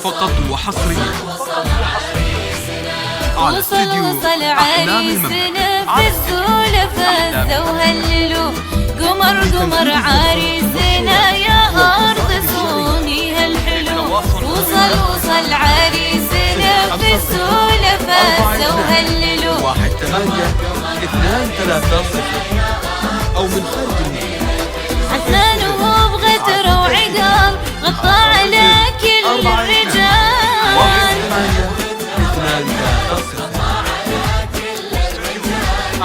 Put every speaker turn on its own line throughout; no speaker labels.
فقط وحصريا على
وصل
استديو
عريسنا في السولفة وهللوا قمر عريسنا يا أرض صوني هالحلو. وصل عريسنا في السولفة وهللوا
1 8 2 3 0 أو من خارج المدينة.
عدنانه بغتر وعقال غطى على كل الرجال.
1 8 2 3 0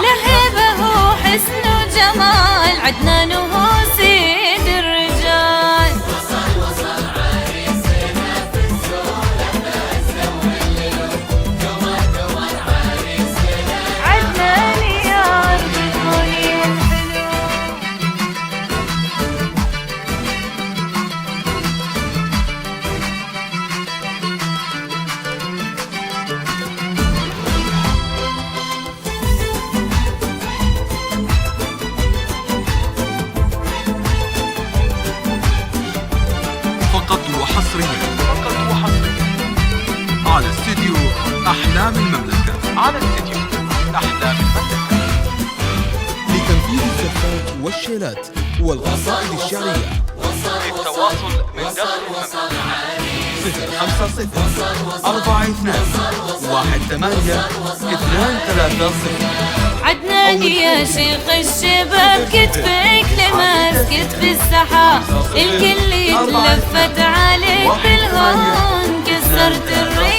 لهيبه وحسن وجمال عدنانه سيد الرجال. وصل عريسنا في السولفة وهللوا قمر عريسنا عدنان يا أرض صوني الحلو.
فقط وحصريا على استديو أحلام المملكة. لتنفيذ الزفات والشيلات والقصائد الشعرية. للتواصل من داخل المملكة 050 42 1 8 2 3 0.
عدنان يا شيخ الشباب كتفك لماس كتف السحاب. الكل يتلفت عليك بالهون كسرت الرقاب.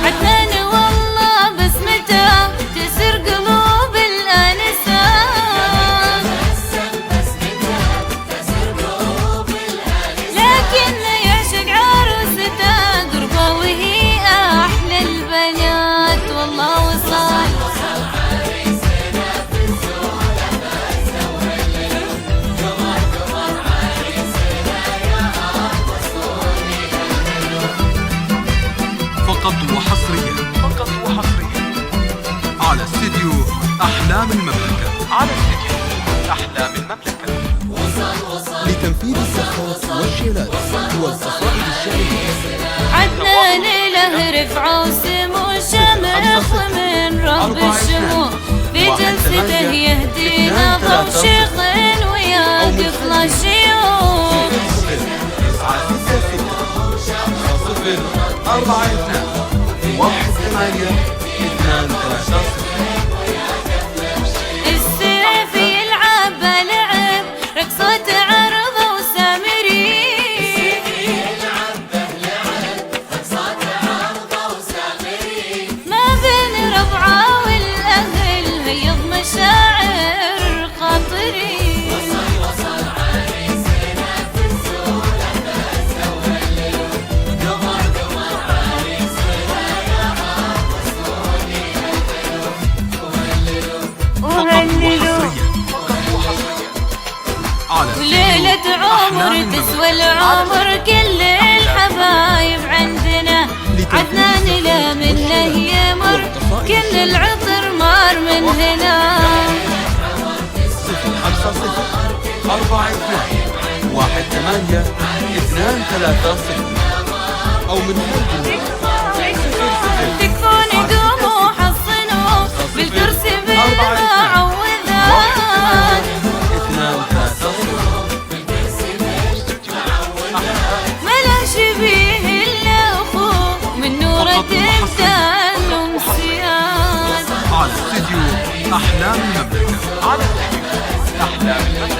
عدنان والله بسمته تسر قلوب الآنسات. لكن يعشق عروسته قربه وهي أحلى البنات. والله وصل عريسنا في السولفة وهللوا قمر عريسنا يا أرض صوني هللوا.
فقط وحصريا على استديو أحلام المملكة. لتنفيذ الزفات والشيلات والقصائد الشعرية.
عدنان له رفعه وسمو شمخ من رب الشمو. في جلسته يهدينا ضو شيخ ويا طفل الشيوخ.
4 2 1 8 2 3 0.
السيف يلعب لعب رقصات عرضه وسامري. ما بين ربعه والأهل هيض مشاعر خاطري. وصل عريسنا في السولفة وهللوا قمر عريسنا يا أرض صوني وهللوا. وليلة عمر تسوى العمر كل الحبايب عندنا. عدنان لا منه يمر كل العطر مار من هنا.
050 4 2 1 8 2 3 0 أو من خارج المدينة.
تكفون قوموا حصنوا بالكرسي بالمعوذات.
أحلام المملكة على أحلام المملكة.